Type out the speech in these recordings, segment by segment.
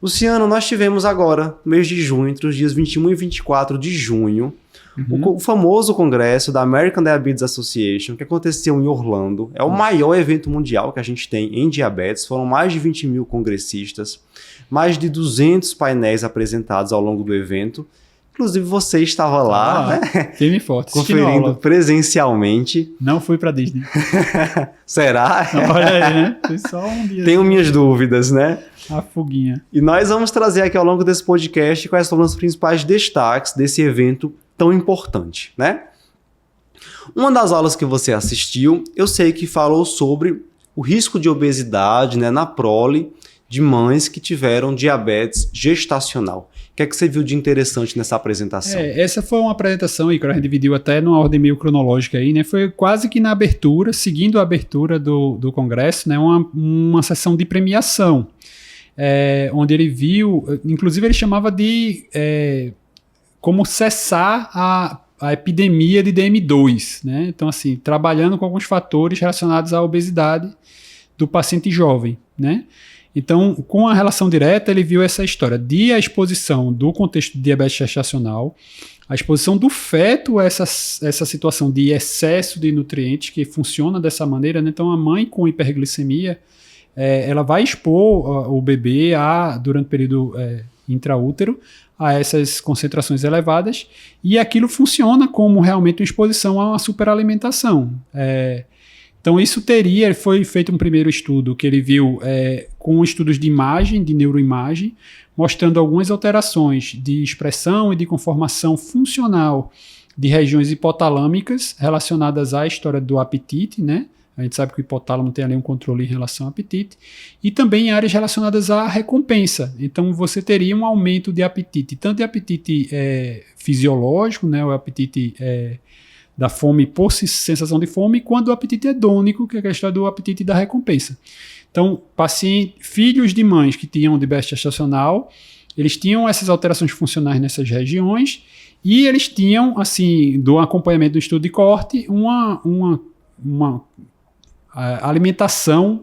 Luciano, nós tivemos agora, no mês de junho, entre os dias 21 e 24 de junho, o famoso congresso da American Diabetes Association, que aconteceu em Orlando. É o maior evento mundial que a gente tem em diabetes. Foram mais de 20 mil congressistas, mais de 200 painéis apresentados ao longo do evento. Inclusive, você estava lá, né? Firme e forte. Conferindo presencialmente. Não fui para Disney. Será? Olha aí, né? Foi só um dia. Tenho minhas dúvidas, né? A fuguinha. E nós vamos trazer aqui ao longo desse podcast quais foram os principais destaques desse evento tão importante, né? Uma das aulas que você assistiu, eu sei que falou sobre o risco de obesidade, né, na prole de mães que tiveram diabetes gestacional. O que é que você viu de interessante nessa apresentação? Essa foi uma apresentação aí que a gente dividiu até numa ordem meio cronológica aí, né? Foi quase que na abertura, seguindo a abertura do congresso, né? Uma sessão de premiação, onde ele viu, inclusive ele chamava de como cessar a epidemia de DM2, né? Então, assim, trabalhando com alguns fatores relacionados à obesidade do paciente jovem, né? Então, com a relação direta, ele viu essa história de a exposição do contexto de diabetes gestacional, a exposição do feto a essa situação de excesso de nutrientes, que funciona dessa maneira, né? Então, a mãe com hiperglicemia, ela vai expor o bebê durante o período intraútero a essas concentrações elevadas, e aquilo funciona como realmente uma exposição a uma superalimentação. Então isso foi feito um primeiro estudo que ele viu com estudos de imagem, de neuroimagem, mostrando algumas alterações de expressão e de conformação funcional de regiões hipotalâmicas relacionadas à história do apetite, né? A gente sabe que o hipotálamo tem ali um controle em relação ao apetite, e também em áreas relacionadas à recompensa. Então você teria um aumento de apetite, tanto de apetite fisiológico, né, o apetite da fome por sensação de fome, quanto o apetite hedônico, que é a questão do apetite da recompensa. Então, filhos de mães que tinham diabetes gestacional, eles tinham essas alterações funcionais nessas regiões, e eles tinham, assim, do acompanhamento do estudo de corte, uma alimentação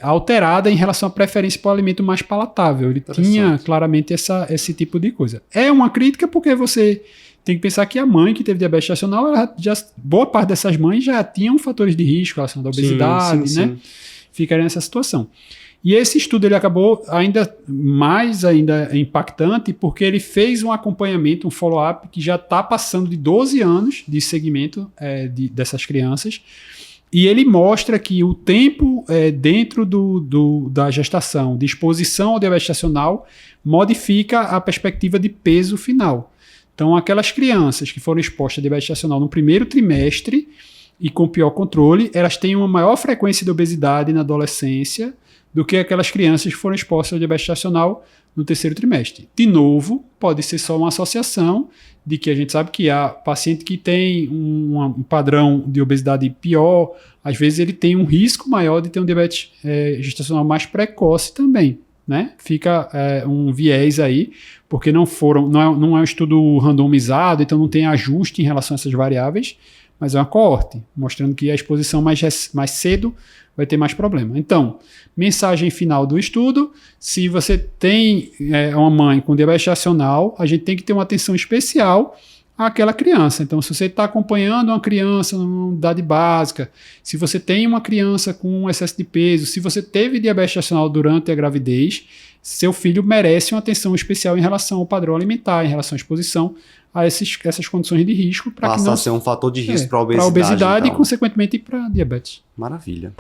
alterada em relação à preferência para o alimento mais palatável. Ele tinha claramente esse tipo de coisa. É uma crítica porque você tem que pensar que a mãe que teve diabetes gestacional, boa parte dessas mães já tinham fatores de risco relacionados à obesidade, né? Sim. Ficaria nessa situação. E esse estudo ele acabou ainda impactante porque ele fez um acompanhamento, um follow-up que já está passando de 12 anos de segmento dessas crianças, e ele mostra que o tempo dentro da gestação, de exposição ao diabetes gestacional, modifica a perspectiva de peso final. Então, aquelas crianças que foram expostas a diabetes gestacional no primeiro trimestre e com pior controle, elas têm uma maior frequência de obesidade na adolescência do que aquelas crianças que foram expostas ao diabetes gestacional no terceiro trimestre. De novo, pode ser só uma associação de que a gente sabe que a paciente que tem um padrão de obesidade pior, às vezes ele tem um risco maior de ter um diabetes gestacional mais precoce também, né? Fica um viés aí, porque não é um estudo randomizado, então não tem ajuste em relação a essas variáveis, mas é uma coorte, mostrando que a exposição mais cedo vai ter mais problema. Então, mensagem final do estudo: se você tem uma mãe com diabetes gestacional, a gente tem que ter uma atenção especial àquela criança. Então, se você está acompanhando uma criança numa idade básica, se você tem uma criança com excesso de peso, se você teve diabetes gestacional durante a gravidez, seu filho merece uma atenção especial em relação ao padrão alimentar, em relação à exposição a essas condições de risco. Passa a ser um fator de risco para a obesidade então. E, consequentemente, para diabetes. Maravilha.